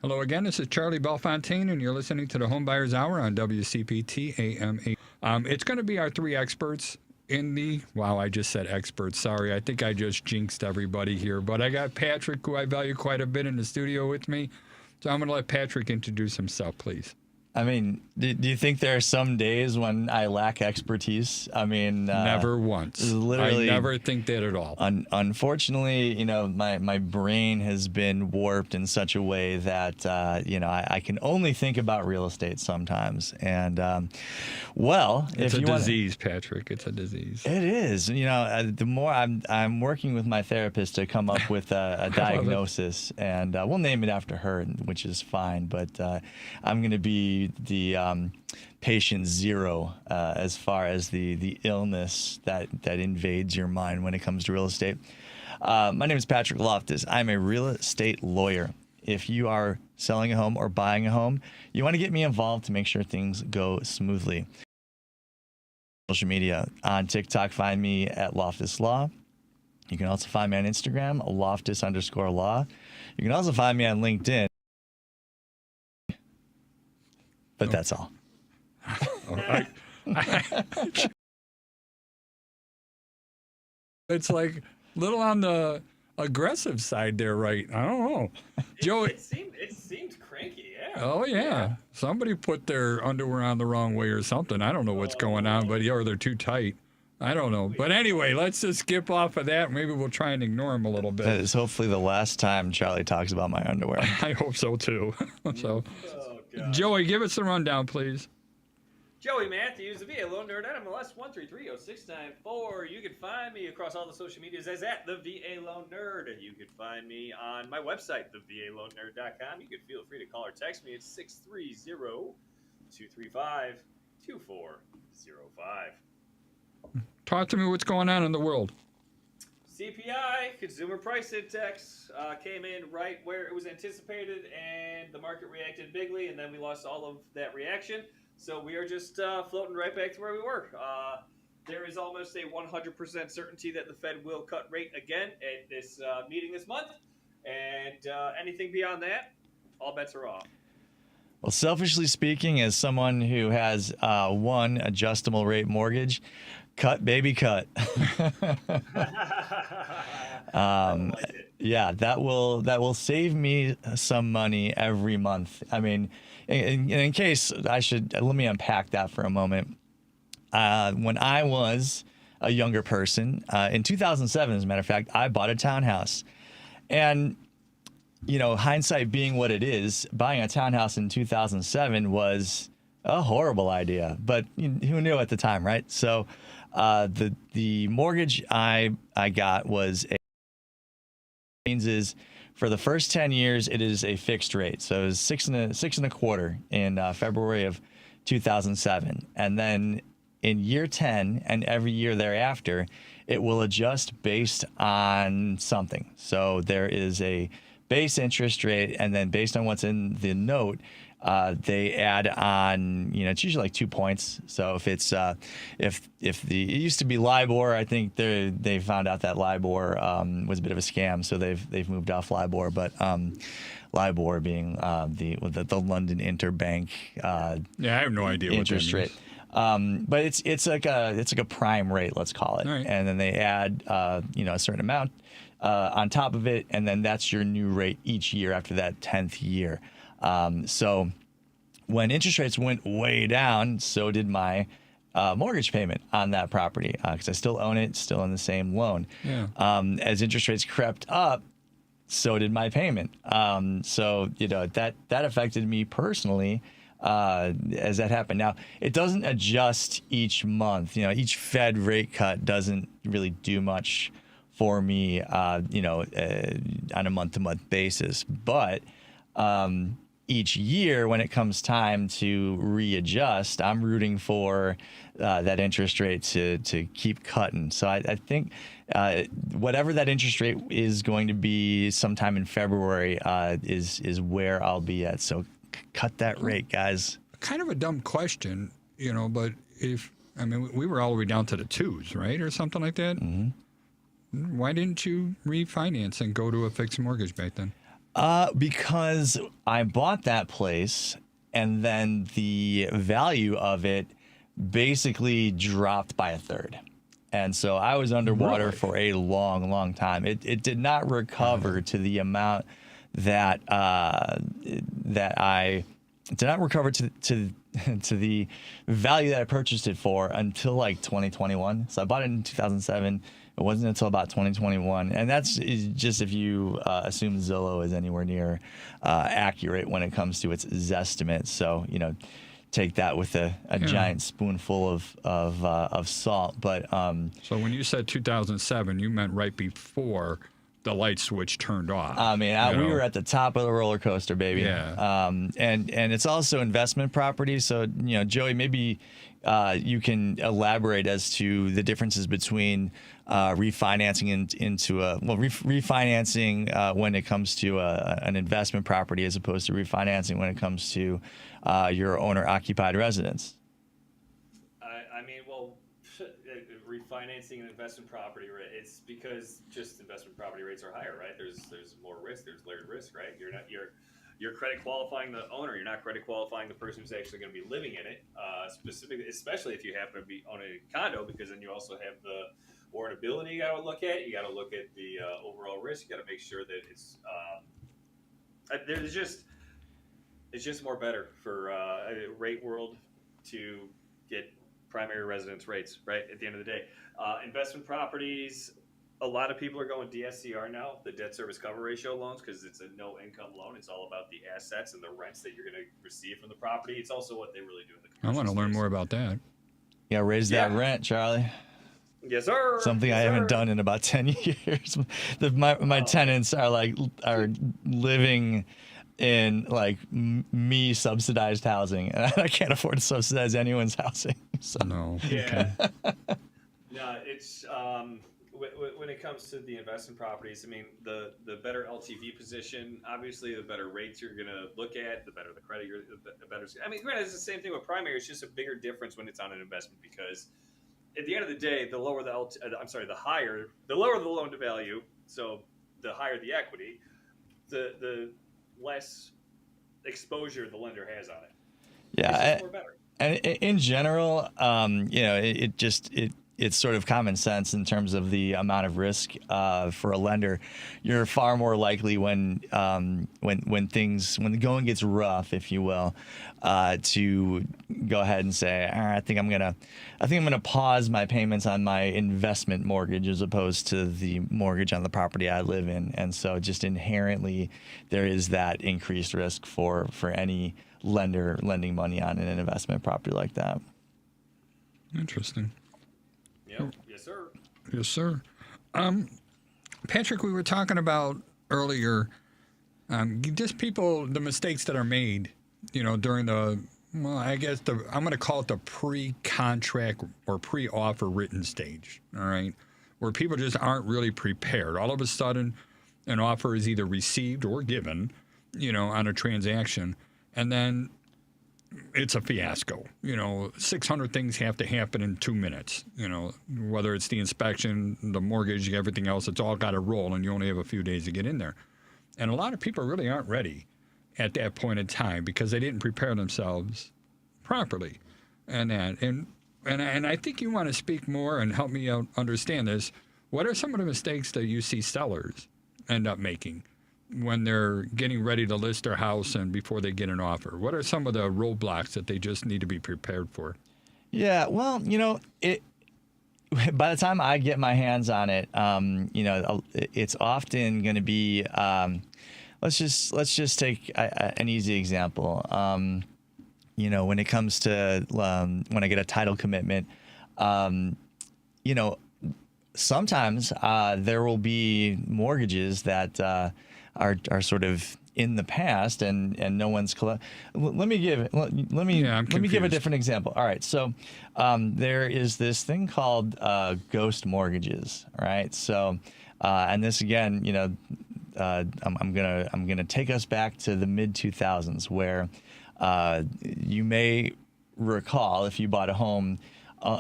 Hello again, this is Charlie Bellefontaine, and you're listening to the Homebuyer's Hour on WCPT AM. It's going to be our three experts in the, wow, I just said experts, sorry, I think I just jinxed everybody here, but I got Patrick, who I value quite a bit, in the studio with me, so I'm going to let Patrick introduce himself, please. I mean, do you think there are some days when I lack expertise? I mean, never once. Literally, I never think that at all. Unfortunately, my brain has been warped in such a way that, I can only think about real estate sometimes. And, it's a disease, Patrick. It's a disease. It is. The more I'm working with my therapist to come up with a diagnosis, and we'll name it after her, which is fine. But I'm going to be the patient zero as far as the illness that invades your mind when it comes to real estate. My name is Patrick Loftus. I'm a real estate lawyer. If you are selling a home or buying a home, you want to get me involved to make sure things go smoothly. Social media. On TikTok, find me at Loftus Law. You can also find me on Instagram, Loftus_law. You can also find me on LinkedIn. But that's all. It's like a little on the aggressive side there, right? I don't know. Joey. It seemed cranky, yeah. Oh, yeah. Somebody put their underwear on the wrong way or something. I don't know what's going on, but or they're too tight. I don't know. But anyway, let's just skip off of that. Maybe we'll try and ignore him a little bit. That is hopefully the last time Charlie talks about my underwear. I hope so, too. Joey, give us the rundown, please. Joey Mathews, the VA Loan Nerd, NMLS 1330694. You can find me across all the social medias as at the VA Loan Nerd. And you can find me on my website, thevaloannerd.com. You can feel free to call or text me at 630-235-2405. Talk to me what's going on in the world. CPI, Consumer Price Index, came in right where it was anticipated, and the market reacted bigly, and then we lost all of that reaction. So we are just floating right back to where we were. There is almost a 100% certainty that the Fed will cut rate again at this meeting this month, and anything beyond that, all bets are off. Well, selfishly speaking, as someone who has one adjustable rate mortgage, cut, baby, cut. Yeah, that will save me some money every month. I mean, in case let me unpack that for a moment. When I was a younger person, in 2007, as a matter of fact, I bought a townhouse. And, hindsight being what it is, buying a townhouse in 2007 was a horrible idea. But who knew at the time, right? So the mortgage I got was is for the first 10 years, it is a fixed rate. So it was 6.25% in February of 2007. And then in year 10 and every year thereafter, it will adjust based on something. So there is a base interest rate, and then based on what's in the note, they add on, it's usually like 2 points. So if it's it used to be LIBOR, I think they found out that LIBOR was a bit of a scam, so they've moved off LIBOR. But LIBOR being the London Interbank I have no idea interest what that rate. But it's like a prime rate, let's call it, right. And then they add a certain amount on top of it, and then that's your new rate each year after that 10th year. So when interest rates went way down, so did my mortgage payment on that property, because I still own it, still in the same loan. Yeah. As interest rates crept up, so did my payment. So that affected me personally as that happened. Now, it doesn't adjust each month. Each Fed rate cut doesn't really do much for me, on a month-to-month basis. But each year, when it comes time to readjust, I'm rooting for that interest rate to keep cutting. So I think whatever that interest rate is going to be sometime in February is where I'll be at. So cut that rate, guys. Kind of a dumb question, but we were all the way down to the 2s, right, or something like that. Mm-hmm. Why didn't you refinance and go to a fixed mortgage back then? Because I bought that place and then the value of it basically dropped by a third. And so I was underwater Really? for a long, long time. It did not recover to the amount that that I did not recover to to the value that I purchased it for until like 2021. So I bought it in 2007. It wasn't until about 2021, and that's just if you assume Zillow is anywhere near accurate when it comes to its Zestimate. So take that with a giant spoonful of salt. But So when you said 2007, you meant right before the light switch turned off. I mean, we were at the top of the roller coaster, baby. Yeah. And it's also investment property. So, Joey, maybe you can elaborate as to the differences between refinancing refinancing when it comes to an investment property as opposed to refinancing when it comes to your owner-occupied residence. I mean, well, refinancing an investment property, it's because just investment property rates are higher, right? There's more risk. There's layered risk, right? You're credit qualifying the owner. You're not credit qualifying the person who's actually going to be living in it. Specifically, especially if you happen to be owning a condo, because then you also have the warrantability you got to look at. You got to look at the overall risk. You got to make sure that it's it's just more better for rate world to get primary residence rates, right? At the end of the day, investment properties, a lot of people are going DSCR now, the debt service cover ratio loans, because it's a no income loan. It's all about the assets and the rents that you're going to receive from the property. It's also what they really do in the commercial I want to learn space. more about that. Yeah, raise that rent, Charlie. Yes, sir. Something I haven't done in about 10 years. My tenants are living in like me subsidized housing, and I can't afford to subsidize anyone's housing. So. No. Yeah. No, it's when it comes to the investment properties, I mean, the better LTV position, obviously, the better rates you're going to look at, the better the credit, the better. I mean, granted, it's the same thing with primary. It's just a bigger difference when it's on an investment because at the end of the day, the lower the lower the loan to value, so the higher the equity, the less exposure the lender has on it. Yeah, It's more better. and in general, it's sort of common sense in terms of the amount of risk for a lender. You're far more likely when the going gets rough, if you will, to go ahead and say, I think I'm gonna pause my payments on my investment mortgage as opposed to the mortgage on the property I live in. And so just inherently there is that increased risk for any lender lending money on an investment property like that. Interesting. Yep. Yes, sir. Yes, sir. Patrick, we were talking about earlier, just the mistakes that are made, during I'm going to call it the pre-contract or pre-offer written stage, all right, where people just aren't really prepared. All of a sudden, an offer is either received or given, on a transaction, and then it's a fiasco. 600 things have to happen in 2 minutes. Whether it's the inspection, the mortgage, everything else, it's all got to roll, and you only have a few days to get in there. And a lot of people really aren't ready at that point in time because they didn't prepare themselves properly. And I think you want to speak more and help me out understand this. What are some of the mistakes that you see sellers end up making when they're getting ready to list their house and before they get an offer? What are some of the roadblocks that they just need to be prepared for? Yeah, well, by the time I get my hands on it, it's often going to be, let's just take an easy example. When it comes to when I get a title commitment, sometimes there will be mortgages that are sort of in the past and no one's let me give a different example. All right, so there is this thing called ghost mortgages, right? So and this again, I'm gonna take us back to the mid 2000s where you may recall if you bought a home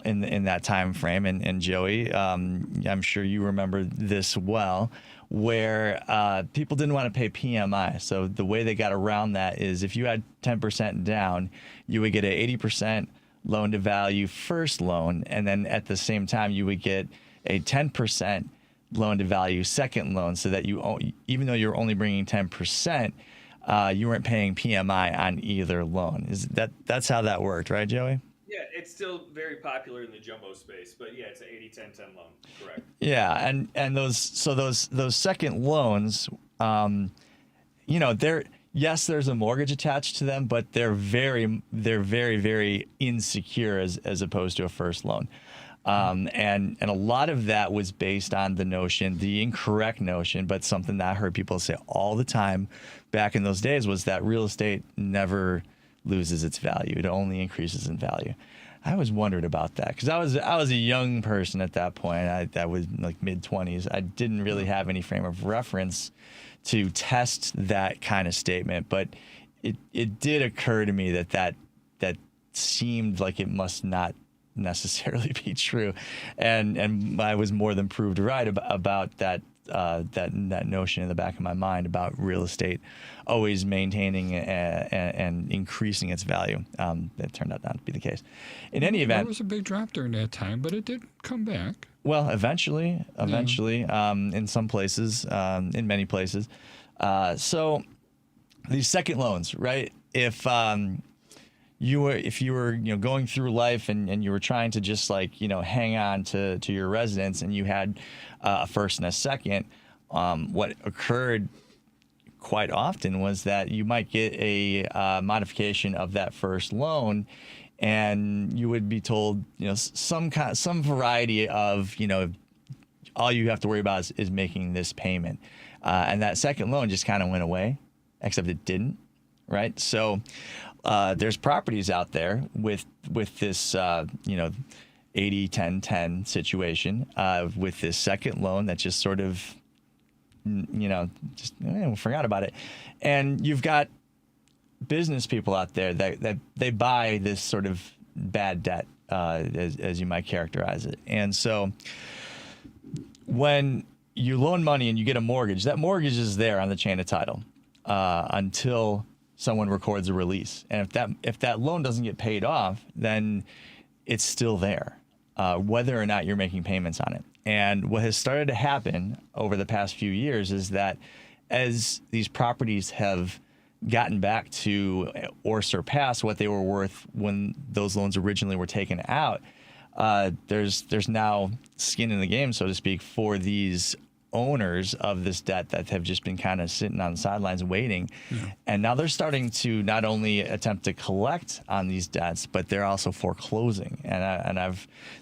in that time frame. And Joey, I'm sure you remember this well, where people didn't want to pay PMI. So the way they got around that is if you had 10% down, you would get an 80% loan to value first loan, and then at the same time you would get a 10% loan to value second loan, so that even though you're only bringing 10%, you weren't paying PMI on either loan. That's how that worked, right, Joey? Yeah, it's still very popular in the jumbo space, but yeah, it's an 80-10-10 loan, correct? Yeah, and those second loans, there's a mortgage attached to them, but they're very, very insecure as opposed to a first loan. And a lot of that was based on the incorrect notion, but something that I heard people say all the time back in those days was that real estate never loses its value. It only increases in value. I always wondered about that because I was a young person at that point. I was like mid-20s. I didn't really have any frame of reference to test that kind of statement, but it did occur to me that seemed like it must not necessarily be true, and I was more than proved right about that notion in the back of my mind about real estate always maintaining and increasing its value. That turned out not to be the case. In any event, there was a big drop during that time, but it did come back. Well, eventually, in some places, in many places. So these second loans, right? If you were going through life and you were trying to just hang on to your residence, and you had a first and a second, what occurred quite often was that you might get a modification of that first loan, and you would be told some variety of all you have to worry about is making this payment, and that second loan just kind of went away, except it didn't, right? So there's properties out there with this 80-10-10 situation, with this second loan that just sort of forgot about it. And you've got business people out there that they buy this sort of bad debt, as you might characterize it. And so when you loan money and you get a mortgage, that mortgage is there on the chain of title until someone records a release. And if that loan doesn't get paid off, then it's still there, whether or not you're making payments on it. And what has started to happen over the past few years is that as these properties have gotten back to or surpassed what they were worth when those loans originally were taken out, there's now skin in the game, so to speak, for these owners of this debt that have just been kind of sitting on the sidelines waiting. Yeah. And now they're starting to not only attempt to collect on these debts, but they're also foreclosing. And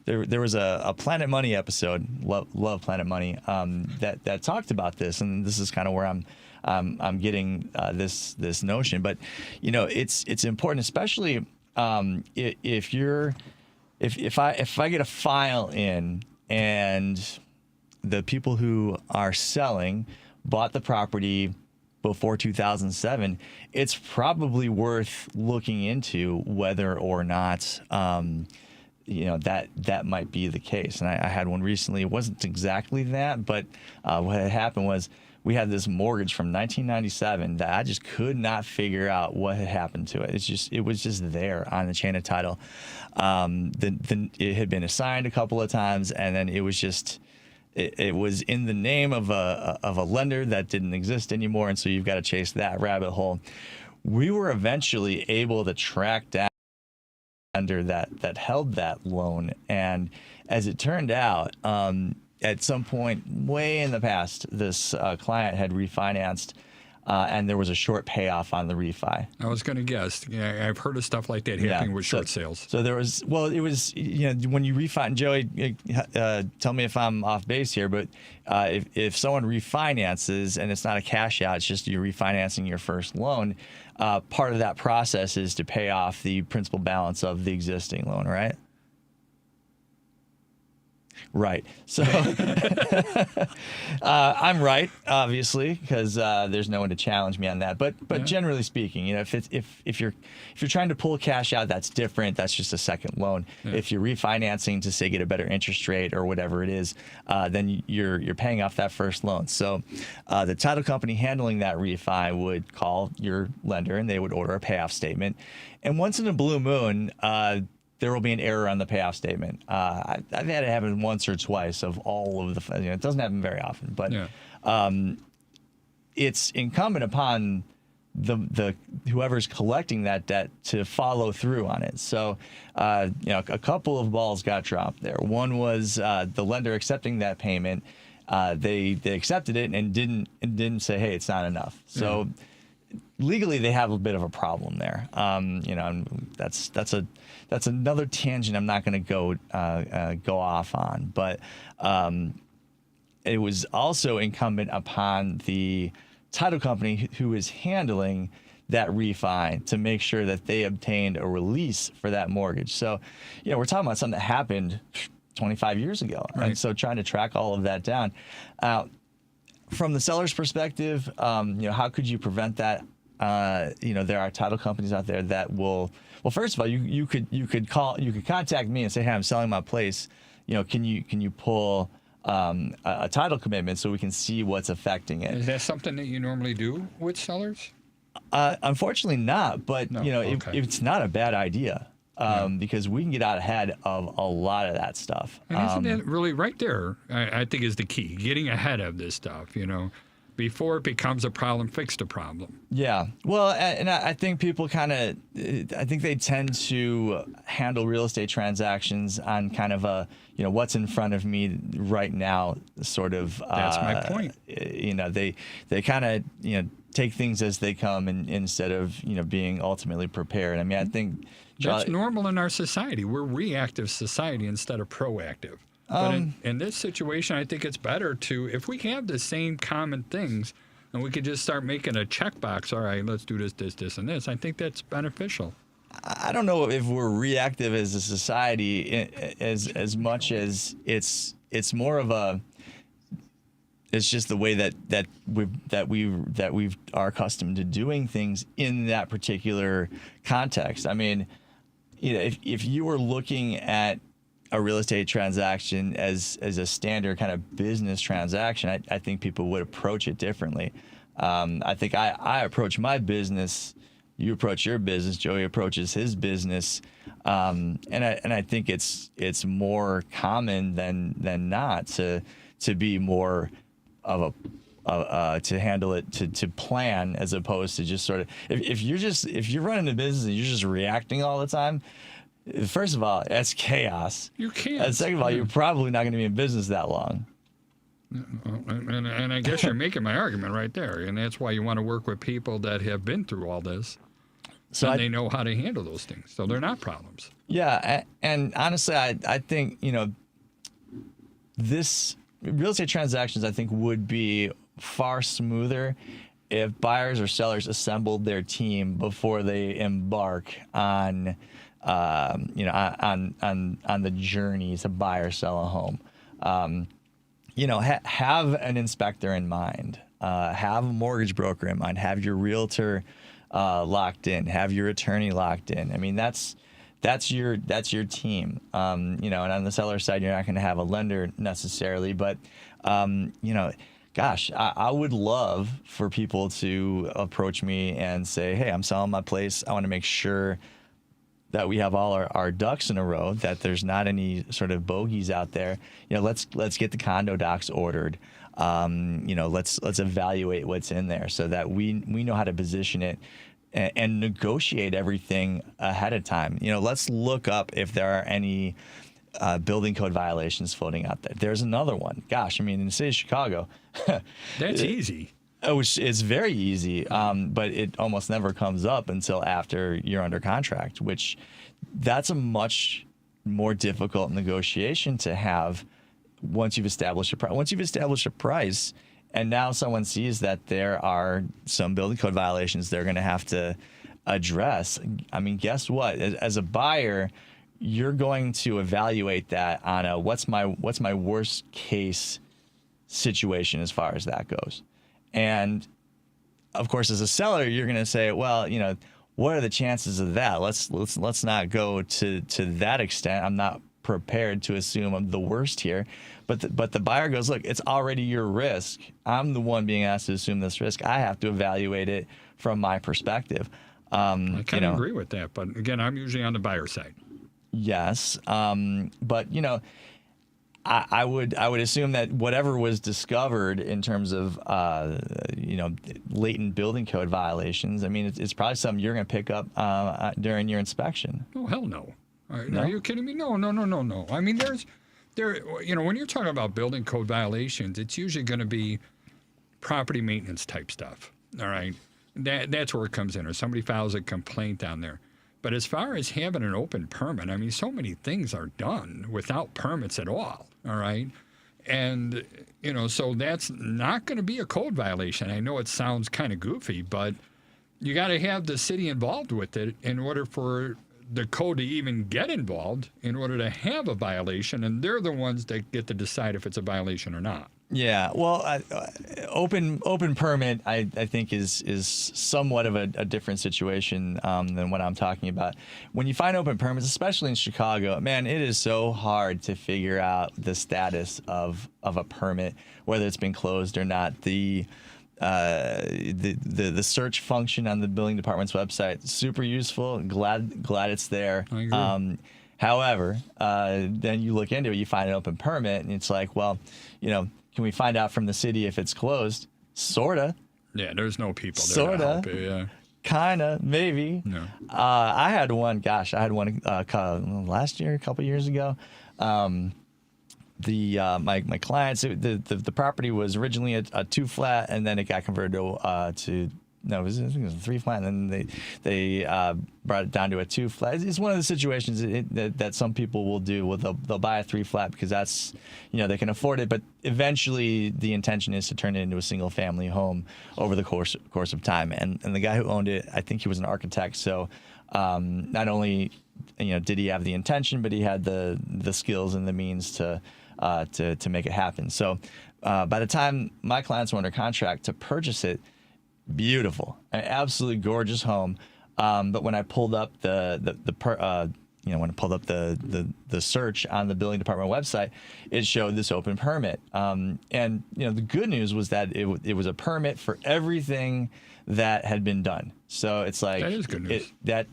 there was a Planet Money episode, love Planet Money, that talked about this, and this is kind of where I'm getting this notion. But it's important, especially if I get a file in and the people who are selling bought the property before 2007, it's probably worth looking into whether or not that might be the case. And I had one recently. It wasn't exactly that, but what had happened was we had this mortgage from 1997 that I just could not figure out what had happened to it. It was just there on the chain of title. It had been assigned a couple of times, and then it was just. It was in the name of a lender that didn't exist anymore, and so you've got to chase that rabbit hole. We were eventually able to track down the lender that held that loan, and as it turned out, at some point way in the past, this client had refinanced, and there was a short payoff on the refi. I was going to guess. Yeah, I've heard of stuff like that happening with short sales. So there was, it was, when you refinance, Joey, tell me if I'm off base here, but if someone refinances and it's not a cash out, it's just you're refinancing your first loan, part of that process is to pay off the principal balance of the existing loan, right? Right. So I'm right, obviously, because there's no one to challenge me on that. But generally speaking, you know, if you're trying to pull cash out, that's different. That's just a second loan. If you're refinancing to say get a better interest rate or whatever it is, then you're paying off that first loan. So the title company handling that refi would call your lender and they would order a payoff statement. And once in a blue moon, there will be an error on the payoff statement. I've had it happen once or twice of all of the, you know, it doesn't happen very often, but it's incumbent upon the whoever's collecting that debt to follow through on it. So, you know, a couple of balls got dropped there. One was the lender accepting that payment. They accepted it and didn't say, hey, it's not enough. So legally they have a bit of a problem there. You know, and that's another tangent I'm not going to go off on. But it was also incumbent upon the title company who is handling that refi to make sure that they obtained a release for that mortgage. So, you know, we're talking about something that happened 25 years ago. Right. And so trying to track all of that down. From the seller's perspective, you know, how could you prevent that? You know, there are title companies out there that will, well, first of all, you could contact me and say, hey, I'm selling my place. You know, can you pull a title commitment so we can see what's affecting it? Is that something that you normally do with sellers? Unfortunately not, but No, you know, okay. it's not a bad idea. Because we can get out ahead of a lot of that stuff. And isn't it really right there, I think, is the key, getting ahead of this stuff, you know, before it becomes a problem, fix the problem. Yeah. Well, and I think people I think they tend to handle real estate transactions on kind of a, you know, what's in front of me right now sort of. That's my point. You know, they kind of, you know, take things as they come instead of, you know, being ultimately prepared. I mean, I think that's normal in our society. We're reactive society instead of proactive. But in this situation, I think it's better to, if we have the same common things, and we could just start making a checkbox. All right, let's do this, and this. I think that's beneficial. I don't know if we're reactive as a society as much as it's more of a. It's just the way that we are accustomed to doing things in that particular context. I mean, you know, if you were looking at a real estate transaction as a standard kind of business transaction, I think people would approach it differently. I think I approach my business, you approach your business, Joey approaches his business, and I think it's more common than not to be more of a to handle it, to plan, as opposed to just sort of if you're running a business and you're just reacting all the time. First of all, that's chaos. You can't. And second of all, you're probably not going to be in business that long. And I guess you're making my argument right there. And that's why you want to work with people that have been through all this. So they know how to handle those things. So they're not problems. Yeah. And honestly, I think, you know, this real estate transactions, I think, would be far smoother if buyers or sellers assembled their team before they embark on you know, on the journey to buy or sell a home. You know, have an inspector in mind, have a mortgage broker in mind, have your realtor locked in, have your attorney locked in. I mean, that's your team. You know, and on the seller side, you're not going to have a lender necessarily, but you know, gosh, I would love for people to approach me and say, hey, I'm selling my place. I want to make sure that we have all our ducks in a row, that there's not any sort of bogeys out there. You know, let's get the condo docs ordered. You know, let's evaluate what's in there so that we know how to position it and negotiate everything ahead of time. You know, let's look up if there are any building code violations floating out there. There's another one. Gosh, I mean, in the city of Chicago, that's easy. It's very easy, but it almost never comes up until after you're under contract, which that's a much more difficult negotiation to have once you've established a price. Once you've established a price, and now someone sees that there are some building code violations they're going to have to address. I mean, guess what? As a buyer, you're going to evaluate that on a what's my worst case situation as far as that goes. And of course, as a seller, you're going to say, well, what are the chances of that? Let's not go to that extent. I'm not prepared to assume I'm the worst here. But the buyer goes, look, it's already your risk. I'm the one being asked to assume this risk. I have to evaluate it from my perspective. I kind of agree with that, but again, I'm usually on the buyer side. Yes, but I would assume that whatever was discovered in terms of latent building code violations, I mean, it's probably something you're going to pick up during your inspection. Oh, hell no. No? Are you kidding me? No. I mean, when you're talking about building code violations, it's usually going to be property maintenance type stuff. All right. That's where it comes in, or somebody files a complaint down there. But as far as having an open permit, I mean, so many things are done without permits at all. All right. And, so that's not going to be a code violation. I know it sounds kind of goofy, but you got to have the city involved with it in order for the code to even get involved in order to have a violation. And they're the ones that get to decide if it's a violation or not. Yeah, well, open permit, I think is somewhat of a different situation than what I'm talking about. When you find open permits, especially in Chicago, man, it is so hard to figure out the status of a permit, whether it's been closed or not. The search function on the building department's website, super useful. Glad it's there. I agree. However, then you look into it, you find an open permit, and it's like, well, can we find out from the city if it's closed? Sorta. Yeah, there's no people there Sorta. to help you, yeah. Kinda, maybe. No. I had one last year, a couple years ago. My clients, the property was originally a 2-flat, and then it got converted to I think it was a 3-flat, and then they brought it down to a 2-flat. It's one of the situations that some people will do. Well, they'll buy a 3-flat because that's, they can afford it. But eventually, the intention is to turn it into a single-family home over the course of time. And the guy who owned it, I think he was an architect. So not only did he have the intention, but he had the skills and the means to make it happen. So by the time my clients were under contract to purchase it, beautiful, an absolutely gorgeous home. But when I pulled up the search on the building department website, it showed this open permit. And the good news was that it was a permit for everything that had been done. So it's like that is good news. That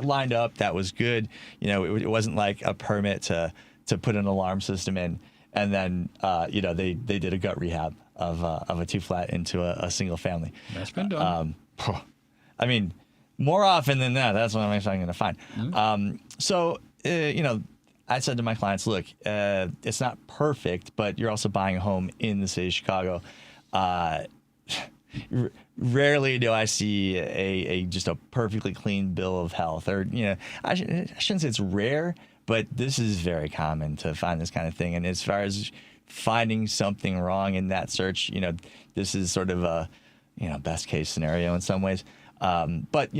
lined up. That was good. It wasn't like a permit to put an alarm system in, and then they did a gut rehab of a 2-flat into a single family. That's been done. I mean, more often than that, that's what I'm going to find. Mm-hmm. I said to my clients, look, it's not perfect, but you're also buying a home in the city of Chicago. Rarely do I see just a perfectly clean bill of health, or I shouldn't say it's rare, but this is very common to find this kind of thing. And as far as finding something wrong in that search, this is sort of a best case scenario in some ways. But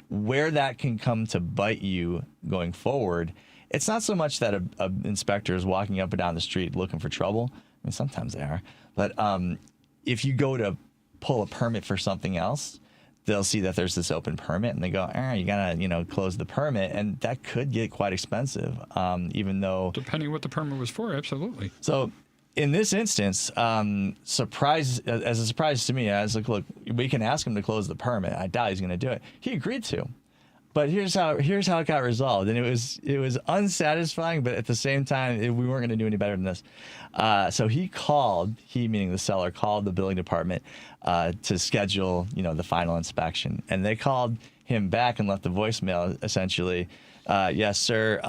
where that can come to bite you going forward, it's not so much that a inspector is walking up and down the street looking for trouble. I mean, sometimes they are, but if you go to pull a permit for something else, they'll see that there's this open permit, and they go, you gotta close the permit, and that could get quite expensive, even though depending what the permit was for, absolutely. So in this instance, surprise to me, I was like, look, we can ask him to close the permit. I doubt he's going to do it. He agreed to. But here's how it got resolved, and it was unsatisfying, but at the same time, we weren't going to do any better than this. So he meaning the seller, called the building department to schedule the final inspection, and they called him back and left a voicemail essentially. Yes, sir.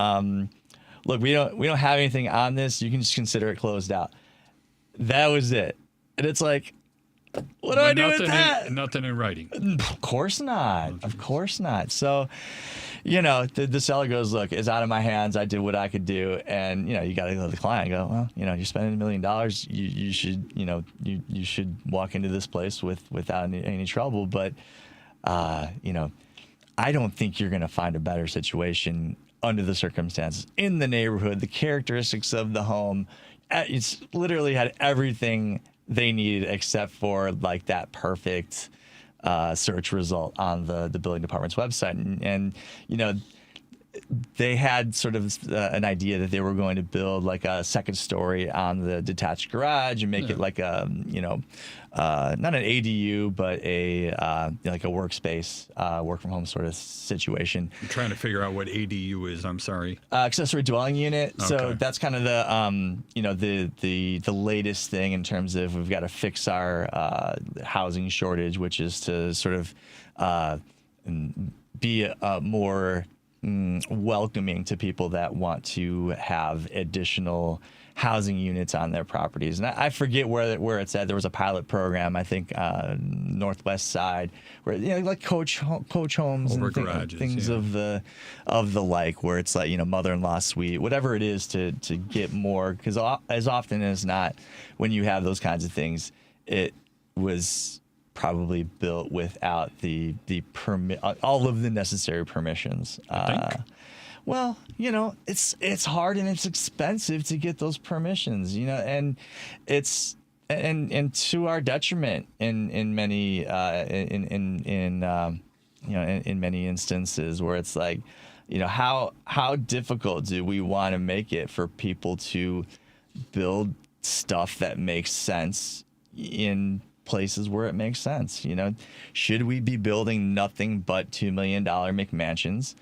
Look, we don't have anything on this. You can just consider it closed out. That was it, and it's like, what do I do with that? Nothing in writing. Of course not. Of course not. So, the seller goes, look, it's out of my hands. I did what I could do. And, you got to go to the client and go, well, you're spending $1 million. You should, you should walk into this place without any trouble. But, I don't think you're going to find a better situation under the circumstances, in the neighborhood, the characteristics of the home. It's literally had everything they needed except for like that perfect search result on the building department's website. And you know, they had sort of an idea that they were going to build like a second story on the detached garage and make it like a, you know, not an ADU, but a like a workspace, work from home sort of situation. I'm trying to figure out what ADU is. I'm sorry. Accessory dwelling unit. Okay. So that's kind of the, you know, the latest thing in terms of we've got to fix our housing shortage, which is to sort of be more welcoming to people that want to have additional housing units on their properties. And I forget where it's at. There was a pilot program, I think, Northwest side, where, you know, like coach homes Over and garages, things yeah. of the like, where it's like, you know, mother-in-law suite, whatever it is to get more, because as often as not, when you have those kinds of things, it was probably built without the permit, all of the necessary permissions. Well, you know, it's hard and it's expensive to get those permissions, you know, and it's and to our detriment in many you know, in many instances where it's like, you know, how difficult do we want to make it for people to build stuff that makes sense in places where it makes sense? You know, should we be building nothing but $2 million McMansions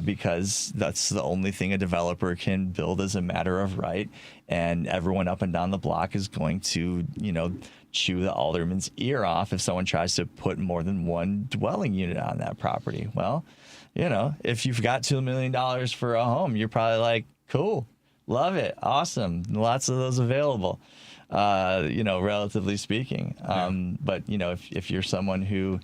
because that's the only thing a developer can build as a matter of right, and everyone up and down the block is going to, you know, chew the alderman's ear off if someone tries to put more than one dwelling unit on that property? Well, you know, if you've got $2 million for a home, you're probably like, cool, love it, awesome, lots of those available. You know, relatively speaking. But, you know, if you're someone who,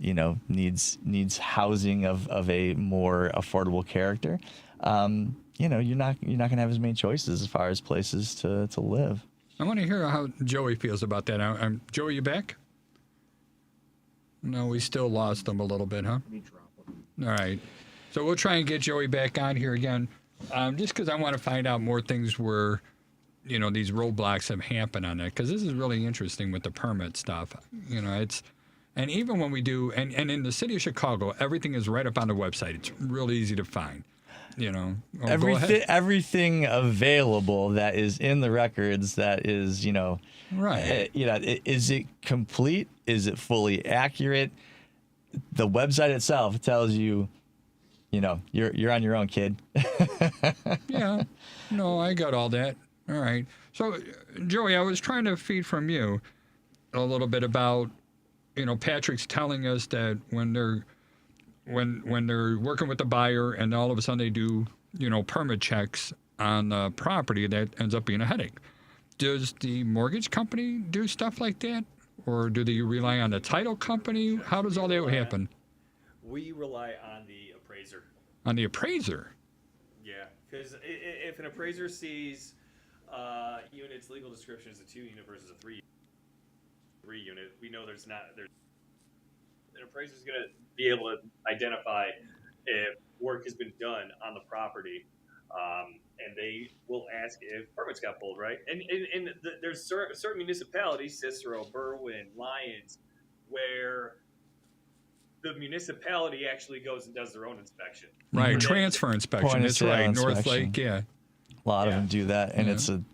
you know, needs housing of a more affordable character, you know, you're not going to have as many choices as far as places to live. I want to hear how Joey feels about that. Joey, you back? No, we still lost him a little bit, huh? All right. So we'll try and get Joey back on here again, just because I want to find out more things where, you know, these roadblocks have happened on that, because this is really interesting with the permit stuff. You know, and even when we do, and in the city of Chicago, everything is right up on the website. It's really easy to find, you know. Oh, go ahead. Everything available that is in the records, that is, you know, Right. You know, is it complete? Is it fully accurate? The website itself tells you, you know, you're on your own, kid. Yeah. No, I got all that. All right. So, Joey, I was trying to feed from you a little bit about, you know, Patrick's telling us that when they're working with the buyer and all of a sudden they do, you know, permit checks on the property, that ends up being a headache. Does the mortgage company do stuff like that? Or do they rely on the title company? How does all that happen? We rely on the appraiser. On the appraiser? Yeah, because if an appraiser sees unit's legal description is a 2-unit versus a 3-unit, we know there's an appraiser's going to be able to identify if work has been done on the property, and they will ask if permits got pulled, right? And there's certain municipalities, Cicero, Berwyn, Lyons, where the municipality actually goes and does their own inspection. Right, transfer inspection. Point of That's sale right, inspection. North Lake, yeah. A lot of them do that, and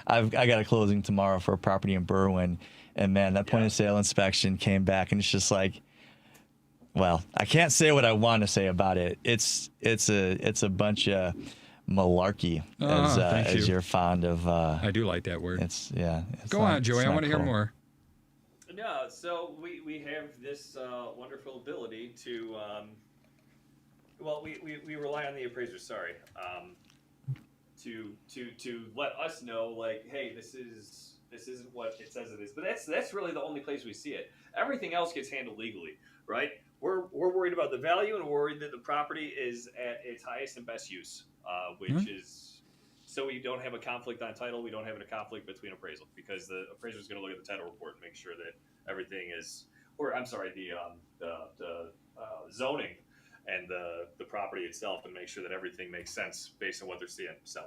I got a closing tomorrow for a property in Berwyn, and man, that point of sale inspection came back, and it's just like, well, I can't say what I want to say about it. It's a bunch of malarkey, as you're fond of. I do like that word. Go on, Joey. I want to hear more. No, so we have this wonderful ability to, we rely on the appraiser. Sorry. To let us know, like, hey, this isn't what it says it is. But that's really the only place we see it. Everything else gets handled legally, right? We're worried about the value, and we're worried that the property is at its highest and best use, which is so we don't have a conflict on title. We don't have a conflict between appraisal, because the appraiser is going to look at the title report and make sure that everything is, or I'm sorry, the zoning and the property itself, and make sure that everything makes sense based on what they're seeing. So,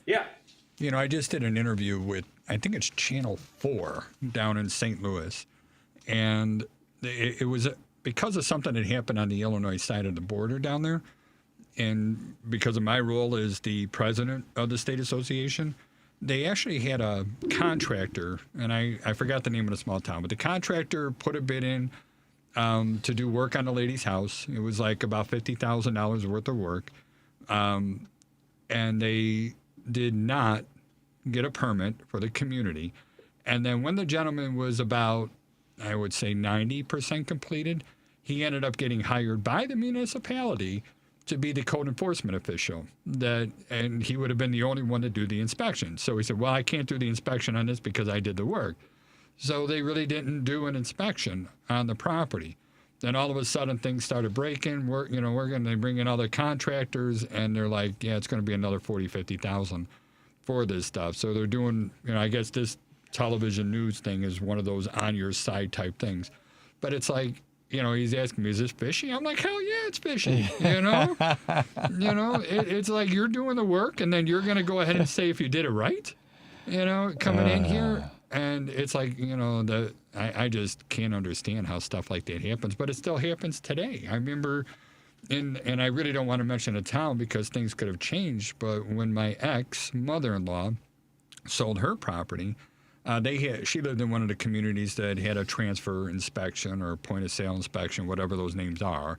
yeah. You know, I just did an interview with, I think it's Channel 4 down in St. Louis. And it was because of something that happened on the Illinois side of the border down there. And because of my role as the president of the state association, they actually had a contractor, and I forgot the name of the small town, but the contractor put a bid in to do work on the lady's house. It was like about $50,000 worth of work. And they did not get a permit for the community. And then when the gentleman was about, I would say 90% completed, he ended up getting hired by the municipality to be the code enforcement official, and he would have been the only one to do the inspection. So he said, well, I can't do the inspection on this because I did the work. So they really didn't do an inspection on the property. Then all of a sudden things started breaking. We're going to bring in other contractors, and they're like, yeah, it's going to be another 40, 50,000 for this stuff. So they're doing, I guess this television news thing is one of those on your side type things. But it's like, he's asking me, is this fishy? I'm like, hell yeah, it's fishy. It's like you're doing the work, and then you're going to go ahead and say if you did it right, coming in here. And it's like, I just can't understand how stuff like that happens, but it still happens today. I remember, and I really don't want to mention a town because things could have changed, but when my ex-mother-in-law sold her property, she lived in one of the communities that had a transfer inspection or point of sale inspection, whatever those names are.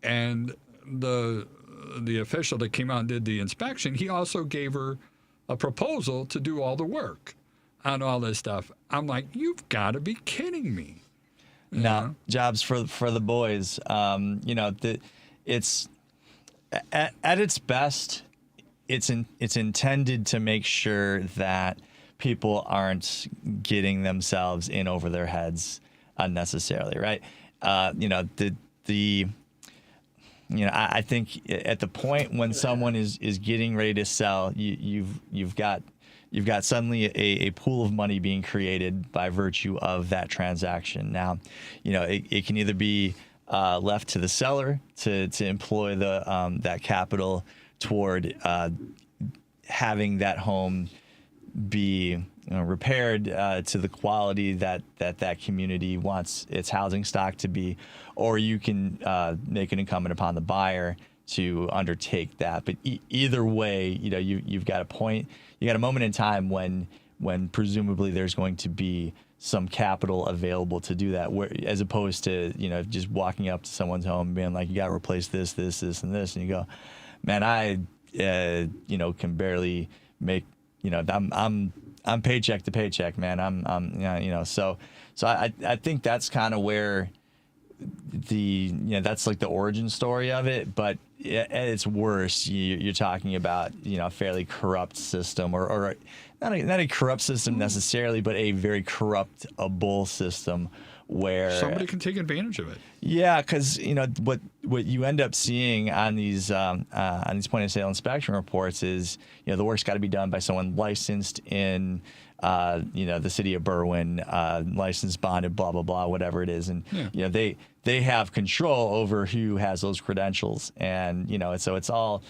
And the official that came out and did the inspection, he also gave her a proposal to do all the work on all this stuff. I'm like, you've got to be kidding me. No, jobs for the boys. It's at its best, it's intended to make sure that people aren't getting themselves in over their heads unnecessarily, right? I think at the point when someone is getting ready to sell, you've got suddenly a pool of money being created by virtue of that transaction. Now, it can either be left to the seller to employ that capital toward having that home be repaired to the quality that community wants its housing stock to be, or you can make it incumbent upon the buyer to undertake that. But either way, you've got a point, you got a moment in time when presumably there's going to be some capital available to do that, as opposed to just walking up to someone's home and being like, you got to replace this, and this, and you go, man, I can barely make. I'm paycheck to paycheck, man. So I think that's kind of where that's like the origin story of it. But at its worst, you're talking about a fairly corrupt system, or not a corrupt system necessarily, but a very corruptible system where somebody can take advantage of it. Yeah, because what you end up seeing on these point of sale inspection reports is the work's got to be done by someone licensed in the city of Berwyn, licensed, bonded, blah blah blah, whatever it is, and they have control over who has those credentials, and so it's all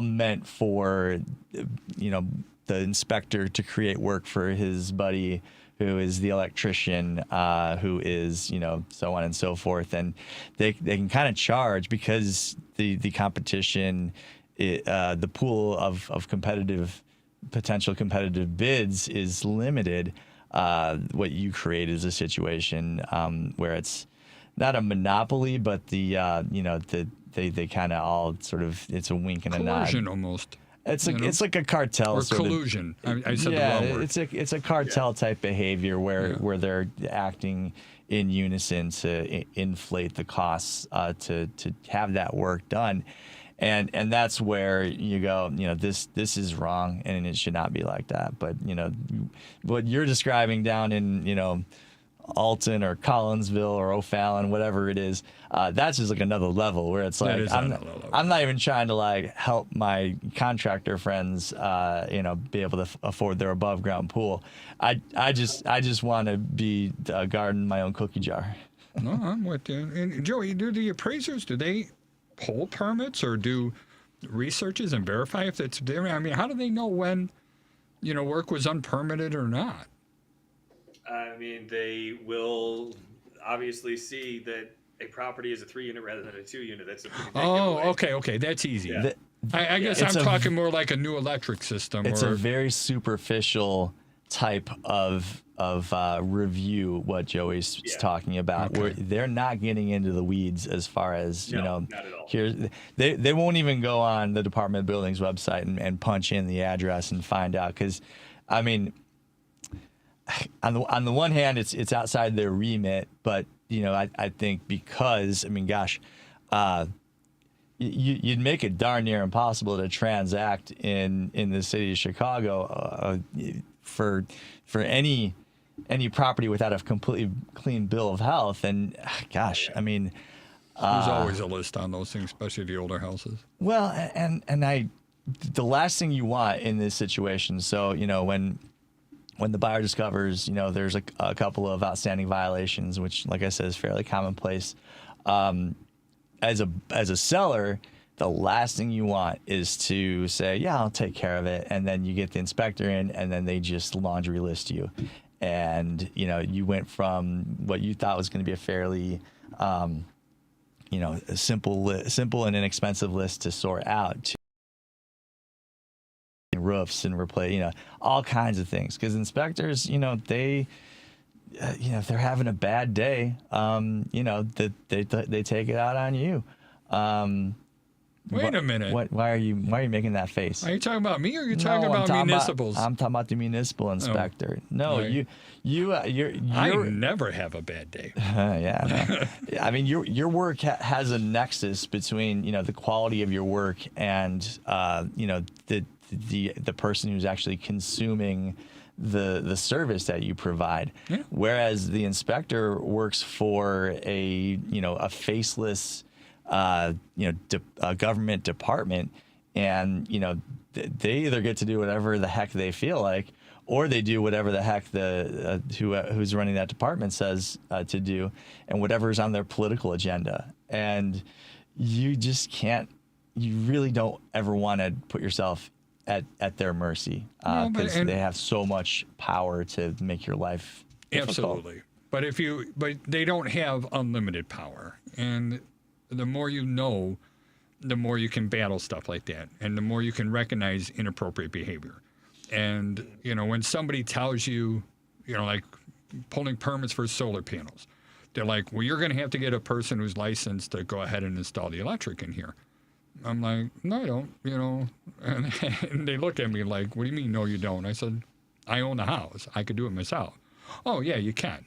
meant for the inspector to create work for his buddy, who is the electrician, who is, so on and so forth. And they can kind of charge because the competition, the pool of potential competitive bids is limited. What you create is a situation where it's not a monopoly, but they kind of all sort of, it's a wink and a nod. Coercion almost. It's like a cartel or collusion. I said the wrong word. It's a cartel type behavior where they're acting in unison to inflate the costs to have that work done, and that's where you go. This is wrong, and it should not be like that. But what you're describing down in Alton or Collinsville or O'Fallon, whatever it is, that's just like another level where it's like I'm not even trying to like help my contractor friends be able to afford their above ground pool. I just want to be garden my own cookie jar. No, I'm with you. And Joey, do the appraisers, do they pull permits or do researches and verify if it's there? I mean, how do they know when, work was unpermitted or not? I mean, they will obviously see that a property is a 3-unit rather than a 2-unit. That's a pretty big giveaway. Okay. That's easy. Yeah. I guess I'm talking more like a new electric system. It's a very superficial type of review. What Joey's talking about, where they're not getting into the weeds as far as not at all. They won't even go on the Department of Buildings website and punch in the address and find out, because I mean, on the one hand, it's outside their remit, but I think because, I mean, gosh, you'd make it darn near impossible to transact in the city of Chicago for any property without a completely clean bill of health. And gosh, I mean, there's always a list on those things, especially the older houses. Well, and the last thing you want in this situation, so when the buyer discovers, there's a couple of outstanding violations, which, like I said, is fairly commonplace. As a seller, the last thing you want is to say, yeah, I'll take care of it. And then you get the inspector in, and then they just laundry list you. And, you went from what you thought was going to be a fairly, a simple and inexpensive list to sort out to roofs and replace, all kinds of things. Because inspectors, they, if they're having a bad day, they take it out on you. Wait a minute. Why are you making that face? Are you talking about me, or are you talking about municipals? I'm talking about the municipal inspector. No, right. you're I never have a bad day. Yeah, no. I mean, your work has a nexus between the quality of your work and the person who's actually consuming the service that you provide. Yeah. Whereas the inspector works for a faceless a government department, and they either get to do whatever the heck they feel like, or they do whatever the heck the who's running that department says to do, and whatever's on their political agenda. And you just can't, you really don't ever want to put yourself at their mercy, because they have so much power to make your life difficult. Absolutely. But they don't have unlimited power, and the more you know, the more you can battle stuff like that, and the more you can recognize inappropriate behavior. And when somebody tells you, like pulling permits for solar panels, they're like, well, you're going to have to get a person who's licensed to go ahead and install the electric in here. I'm like, no, I don't, and they look at me like, what do you mean, no, you don't? I said, I own the house. I could do it myself. Oh, yeah, you can.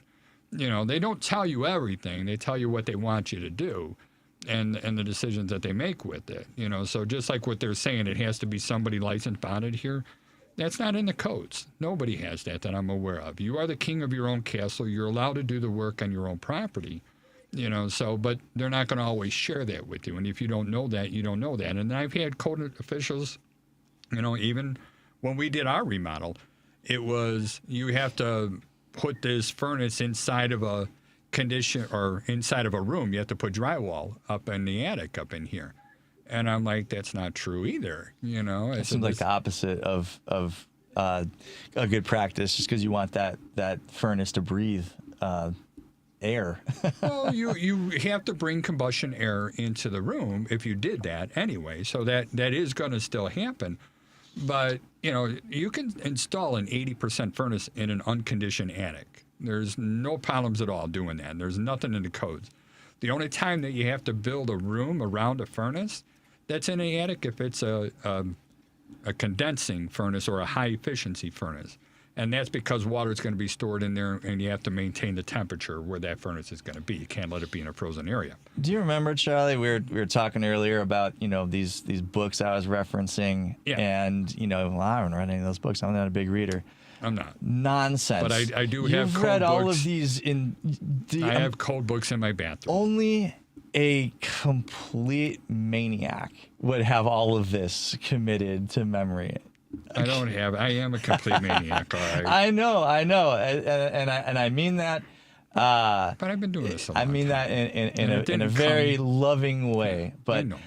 They don't tell you everything. They tell you what they want you to do and the decisions that they make with it. So just like what they're saying, it has to be somebody licensed bonded here. That's not in the codes. Nobody has that I'm aware of. You are the king of your own castle. You're allowed to do the work on your own property. But they're not going to always share that with you. And if you don't know that, you don't know that. And I've had code officials, even when we did our remodel, it was, you have to put this furnace inside of a condition or inside of a room. You have to put drywall up in the attic up in here. And I'm like, that's not true either. It seems like the opposite of a good practice, just because you want that furnace to breathe air. Well, you have to bring combustion air into the room if you did that anyway. So that is going to still happen. But, you can install an 80% furnace in an unconditioned attic. There's no problems at all doing that. There's nothing in the codes. The only time that you have to build a room around a furnace, that's in the attic if it's a condensing furnace or a high-efficiency furnace. And that's because water is going to be stored in there, and you have to maintain the temperature where that furnace is going to be. You can't let it be in a frozen area. Do you remember, Charlie? We were talking earlier about these books I was referencing, and well, I haven't read any of those books. I'm not a big reader. I'm not. Nonsense. But I do have You've code read books. all of these I have code books in my bathroom. Only a complete maniac would have all of this committed to memory. I don't have. I am a complete maniac. All right. I know, and I mean that But I've been doing this a long I mean time. that in it a didn't very come- loving way. But know.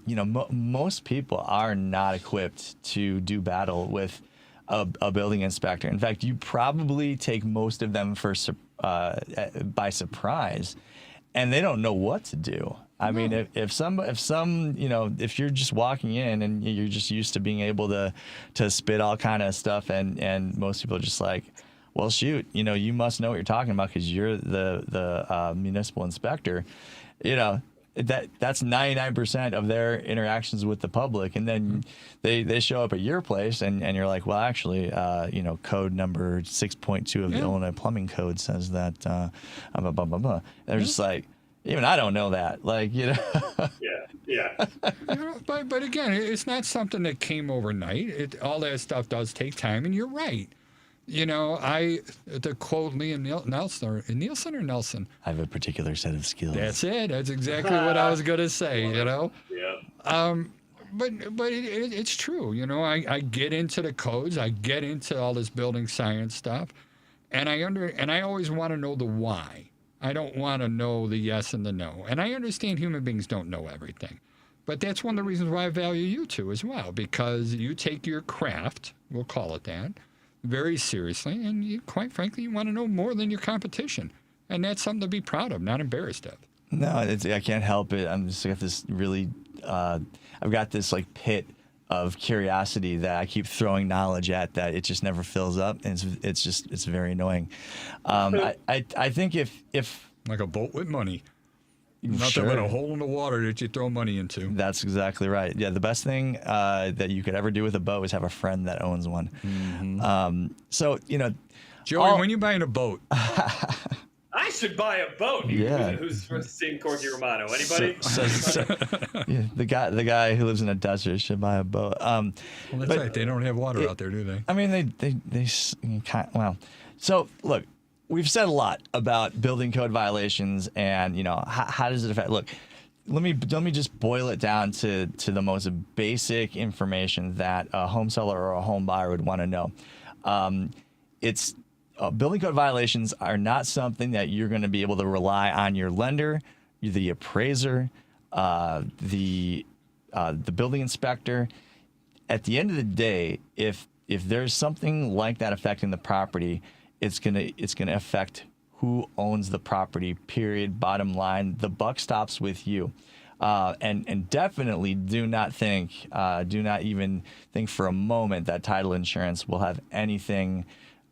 you know, most people are not equipped to do battle with a building inspector. In fact, you probably take most of them by surprise, and they don't know what to do. I mean, if some, you know, if you're just walking in and you're just used to being able to spit all kind of stuff, and most people are just like, well, shoot, you know, you must know what you're talking about because you're the municipal inspector. You know, that's 99% of their interactions with the public, and then they show up at your place, and you're like, well, actually, you know, code number 6.2 of the Illinois Plumbing Code says that, blah, blah, blah, blah. They're just like, even I don't know that. Like, you know. Yeah. You know, but again, it's not something that came overnight. All that stuff does take time, and you're right. You know, to quote Liam Nielsen or Nelson. I have a particular set of skills. That's it. That's exactly what I was gonna say. You know. Yeah. But it's true. You know, I get into the codes. I get into all this building science stuff, and I always want to know the why. I don't want to know the yes and the no. And I understand human beings don't know everything. But that's one of the reasons why I value you two as well, because you take your craft, we'll call it that, very seriously, and you, quite frankly, you want to know more than your competition. And that's something to be proud of, not embarrassed of. No, I can't help it. I'm just got this really, I've got this like pit of curiosity that I keep throwing knowledge at that it just never fills up, and it's very annoying. I think if Like a boat with money. Nothing sure. but a hole in the water that you throw money into. That's exactly right. Yeah, the best thing that you could ever do with a boat is have a friend that owns one. Mm-hmm. So, you know, Joey, when you buying a boat? I should buy a boat. Yeah. Who's from St. Corky Romano? Anybody? Yeah, the guy who lives in a desert should buy a boat. Well, that's right. They don't have water out there, do they? I mean, they well. So look, we've said a lot about building code violations, and you know how does it affect. Look, let me just boil it down to the most basic information that a home seller or a home buyer would want to know. It's building code violations are not something that you're going to be able to rely on your lender, the appraiser, the building inspector. At the end of the day, if there's something like that affecting the property, it's gonna affect who owns the property. Period. Bottom line, the buck stops with you. And definitely do not even think for a moment that title insurance will have anything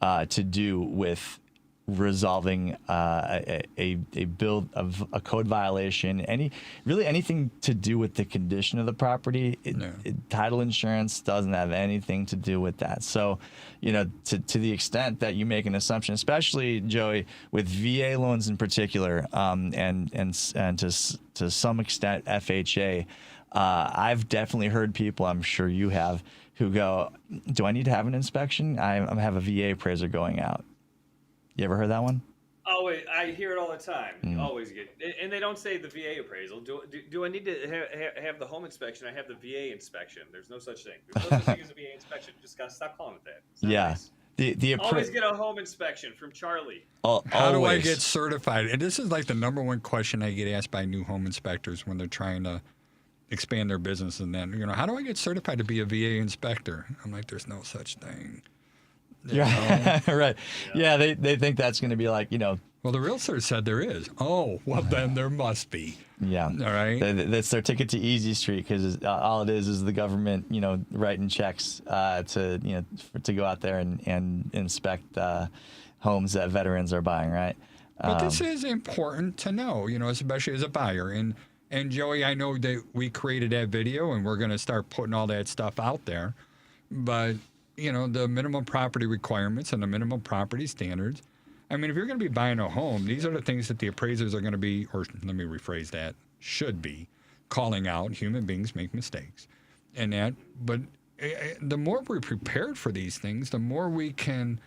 to do with resolving a build of a code violation, anything to do with the condition of the property. Title insurance doesn't have anything to do with that. So, you know, to the extent that you make an assumption, especially Joey with VA loans in particular, and to some extent FHA, I've definitely heard people, I'm sure you have, who go, do I need to have an inspection? I have a VA appraiser going out. You ever heard that one? Always, I hear it all the time. You always get, and they don't say the VA appraisal. Do I need to have the home inspection? I have the VA inspection. There's no such thing. There's no such thing as a VA inspection. You just gotta stop calling it that. It's not nice. Always get a home inspection from Charlie. How do I get certified? And this is like the number one question I get asked by new home inspectors when they're trying to expand their business. And then, you know, how do I get certified to be a VA inspector? I'm like, there's no such thing. Yeah, right. Yeah, they think that's going to be like, you know. Well, the realtor said there is. Oh, well, then there must be. Yeah. All right. That's their ticket to Easy Street, because all it is the government, you know, writing checks to go out there and inspect homes that veterans are buying, right? But this is important to know, you know, especially as a buyer. And Joey, I know that we created that video, and we're going to start putting all that stuff out there. But you know, the minimum property requirements and the minimum property standards. I mean, if you're going to be buying a home, these are the things that the appraisers are going to be, or let me rephrase that, should be calling out. Human beings make mistakes and that. But the more we're prepared for these things, the more we can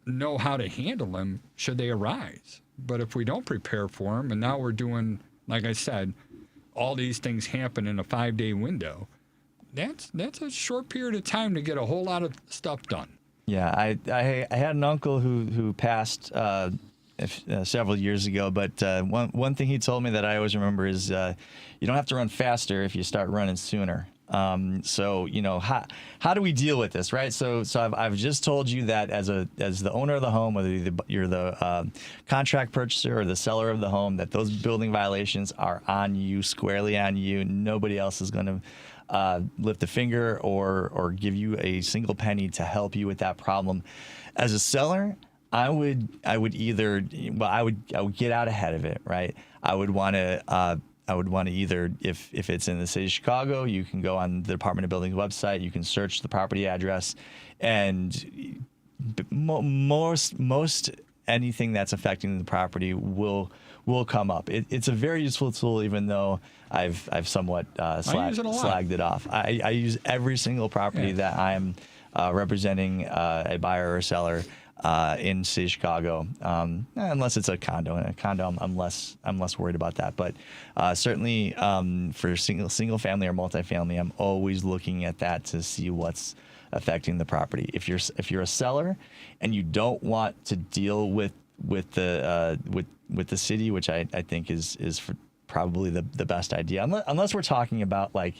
know how to handle them should they arise. But if we don't prepare for them, and now we're doing, like I said, all these things happen in a 5-day window, that's a short period of time to get a whole lot of stuff done. Yeah, I had an uncle who passed several years ago. But one thing he told me that I always remember is you don't have to run faster if you start running sooner. So how do we deal with this, right? So I've just told you that as the owner of the home, whether you're the contract purchaser or the seller of the home, that those building violations are on you, squarely on you. Nobody else is going to lift a finger or give you a single penny to help you with that problem. As a seller, I would get out ahead of it, right? I would want to either, if it's in the city of Chicago, you can go on the Department of Buildings website, you can search the property address, and most anything that's affecting the property will come up. It's a very useful tool, even though I've somewhat slagged it off. I use every single property that I'm representing a buyer or seller in city of Chicago, unless it's a condo. In a condo, I'm less worried about that. But certainly for single family or multifamily, I'm always looking at that to see what's affecting the property. If you're a seller and you don't want to deal with the city, which I think is probably the best idea, unless we're talking about, like,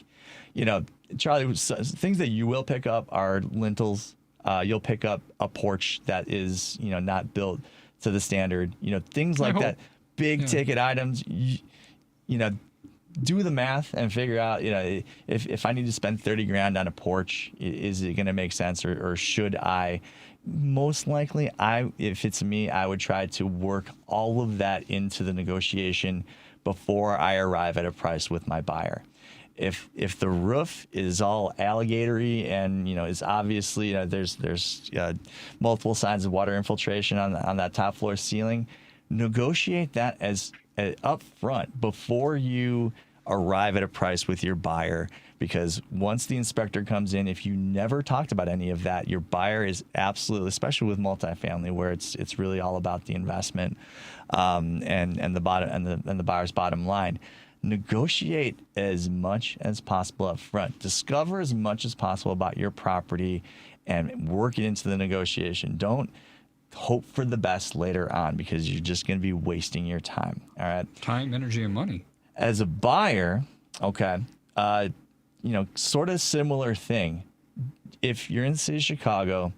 Charlie, things that you will pick up are lintels. You'll pick up a porch that is, not built to the standard, things like that, big ticket items, do the math and figure out, if I need to spend 30 grand on a porch, is it going to make sense, or should I? Most likely, if it's me, I would try to work all of that into the negotiation before I arrive at a price with my buyer. If the roof is all alligatory and is obviously there's multiple signs of water infiltration on that top floor ceiling, negotiate that as up front before you arrive at a price with your buyer. Because once the inspector comes in, if you never talked about any of that, your buyer is absolutely, especially with multifamily, where it's really all about the investment and the buyer's bottom line. Negotiate as much as possible up front. Discover as much as possible about your property and work it into the negotiation. Don't hope for the best later on, because you're just going to be wasting your time. All right. Time, energy, and money. As a buyer, okay, sort of similar thing. If you're in the city of Chicago,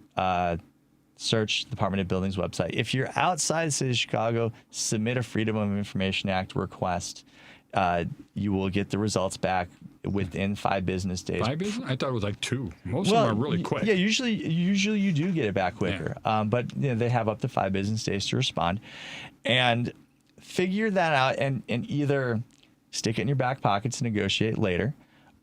search the Department of Buildings website. If you're outside the city of Chicago, submit a Freedom of Information Act request. You will get the results back within 5 business days. 5 business? I thought it was like 2. Most of them are really quick. Yeah, usually you do get it back quicker. Yeah. But they have up to 5 business days to respond. And figure that out and either stick it in your back pocket to negotiate later,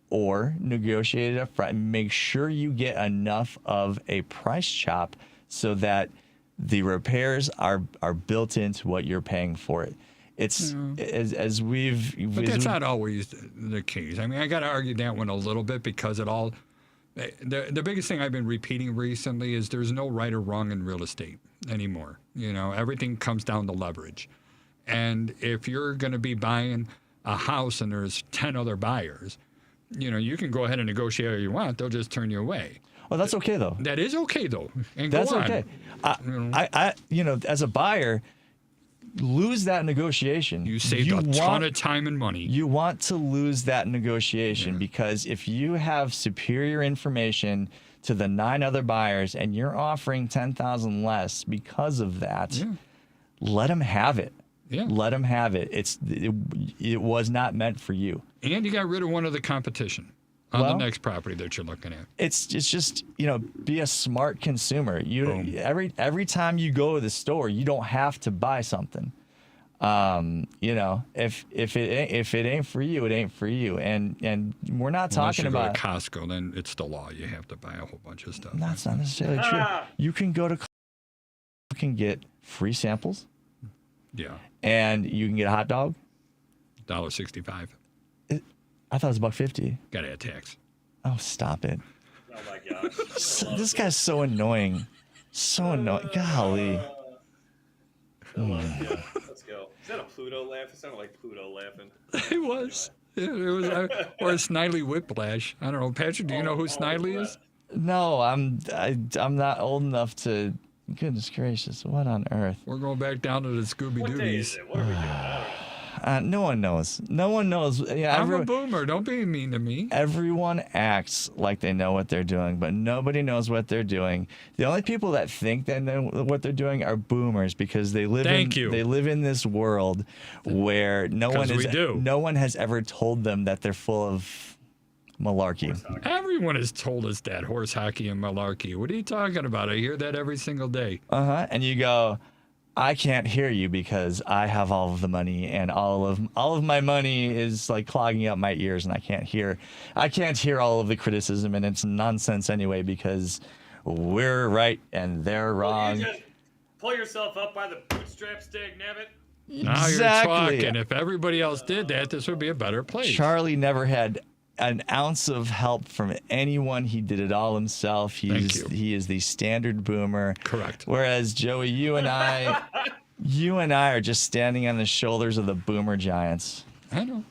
or negotiate it up front. Make sure you get enough of a price chop so that the repairs are built into what you're paying for it. It's as we've. But that's not always the case. I mean, I got to argue that one a little bit, because the biggest thing I've been repeating recently is there's no right or wrong in real estate anymore. Everything comes down to leverage. And if you're going to be buying a house and there's 10 other buyers, you can go ahead and negotiate all you want. They'll just turn you away. Well, that's okay though. That is okay though. And that's go on. okay. I as a buyer, lose that negotiation. You saved a ton of time and money. You want to lose that negotiation because if you have superior information to the 9 other buyers and you're offering $10,000 less because of that, let them have it. Yeah. Let them have it. It was not meant for you. And you got rid of one of the competition on the next property that you're looking at. It's just be a smart consumer. Every time you go to the store, you don't have to buy something. If it ain't for you, it ain't for you. And we're not talking about go to Costco, then it's the law. You have to buy a whole bunch of stuff. That's not necessarily true. You can go to Costco, you can get free samples. Yeah. And you can get a hot dog. $1.65. I thought it was $1.50. Got to add tax. Oh, stop it. Oh my gosh. This guy's so annoying. So annoying. Golly. Let's go. Is that a Pluto laugh? It sounded like Pluto laughing. It was. Yeah, it was. Or a Snidely Whiplash. I don't know. Patrick, do you know who Snidely is? No, I'm not old enough to Goodness gracious, what on earth? We're going back down to the Scooby What day is Doobies. it? What are we doing? I don't know. No one knows. No one knows. Yeah, I'm a boomer. Don't be mean to me. everyone acts like they know what they're doing, but nobody knows what they're doing. The only people that think they know what they're doing are boomers because they live they live in this world where no one has ever told them that they're full of malarkey. Everyone has told us that horse hockey and malarkey. What are you talking about? I hear that every single day. And you go, I can't hear you because I have all of the money and all of my money is like clogging up my ears and I can't hear all of the criticism and it's nonsense anyway because we're right and they're wrong. You just pull yourself up by the bootstraps, dag nabbit. Now you're talking. If everybody else did that, this would be a better place. Charlie never had an ounce of help from anyone. He did it all himself. He is the standard boomer. Correct. Whereas Joey, you and I are just standing on the shoulders of the boomer giants. I know.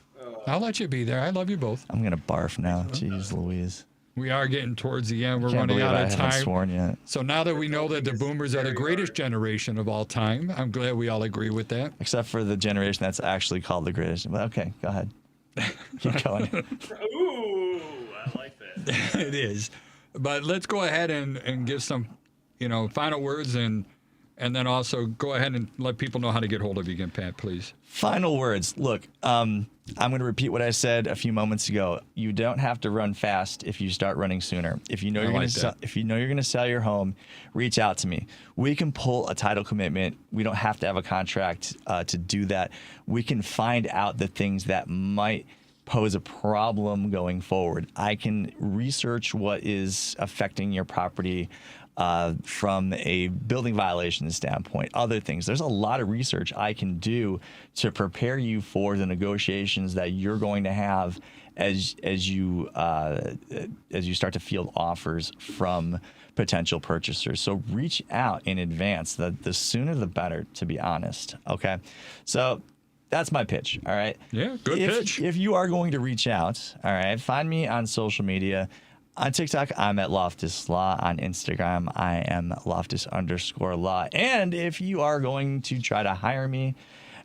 I'll let you be there. I love you both. I'm gonna barf now. Jeez Louise. We are getting towards the end. We're Can't running out believe of I haven't time. sworn yet. So now that we know that the boomers are the greatest generation of all time, I'm glad we all agree with that. Except for the generation that's actually called the greatest. But okay, go ahead. Keep going. Ooh, I like that. It is. But let's go ahead and give some, final words and then also go ahead and let people know how to get hold of you again, Pat, please. Final words. Look, I'm going to repeat what I said a few moments ago. You don't have to run fast if you start running sooner. If you know you're going to sell your home, reach out to me. We can pull a title commitment. We don't have to have a contract to do that. We can find out the things that might pose a problem going forward. I can research what is affecting your property from a building violation standpoint, other things. There's a lot of research I can do to prepare you for the negotiations that you're going to have as you start to field offers from potential purchasers. So reach out in advance. The sooner the better, to be honest. Okay, so that's my pitch. All right. Yeah, good pitch. If you are going to reach out, all right, find me on social media. On TikTok, I'm at Loftus Law. On Instagram, I am Loftus_Law. And if you are going to try to hire me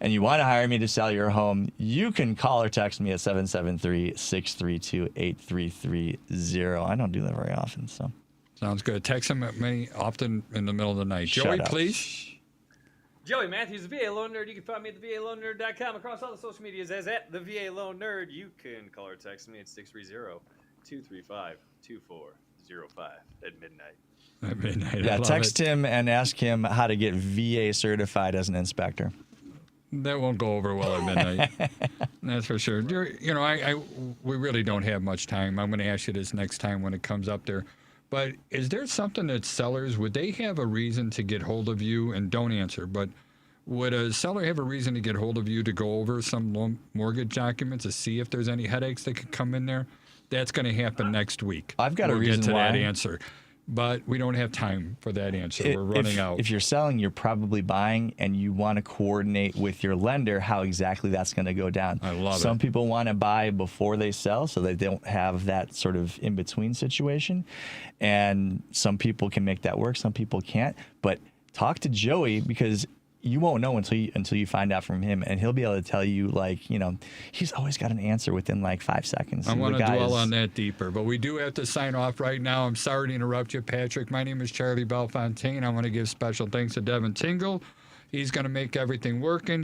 and you want to hire me to sell your home, you can call or text me at 773-632-8330. I don't do that very often, so. Sounds good. Text him at me often in the middle of the night. Joey, please. Joey Mathews, the VA Loan Nerd. You can find me at thevaloannerd.com across all the social medias as at the VA Loan Nerd. You can call or text me at 630-235-2405 at midnight. At midnight. Yeah, text him and ask him how to get VA certified as an inspector. That won't go over well at midnight. That's for sure. We really don't have much time. I'm going to ask you this next time when it comes up there. But is there something that sellers, would they have a reason to get hold of you? And don't answer, but would a seller have a reason to get hold of you to go over some loan mortgage documents to see if there's any headaches that could come in there? That's going to happen next week. I've got a reason get to why. that answer. But we don't have time for that answer. We're running out. If you're selling, you're probably buying, and you want to coordinate with your lender how exactly that's going to go down. I love it. Some people want to buy before they sell so they don't have that sort of in-between situation. And some people can make that work. Some people can't. But talk to Joey because you won't know until you find out from him, and he'll be able to tell you, he's always got an answer within 5 seconds. I want to dwell on that deeper, but we do have to sign off right now. I'm sorry to interrupt you, Patrick. My name is Charlie Bellefontaine. I want to give special thanks to Devin Tingle. He's going to make everything working.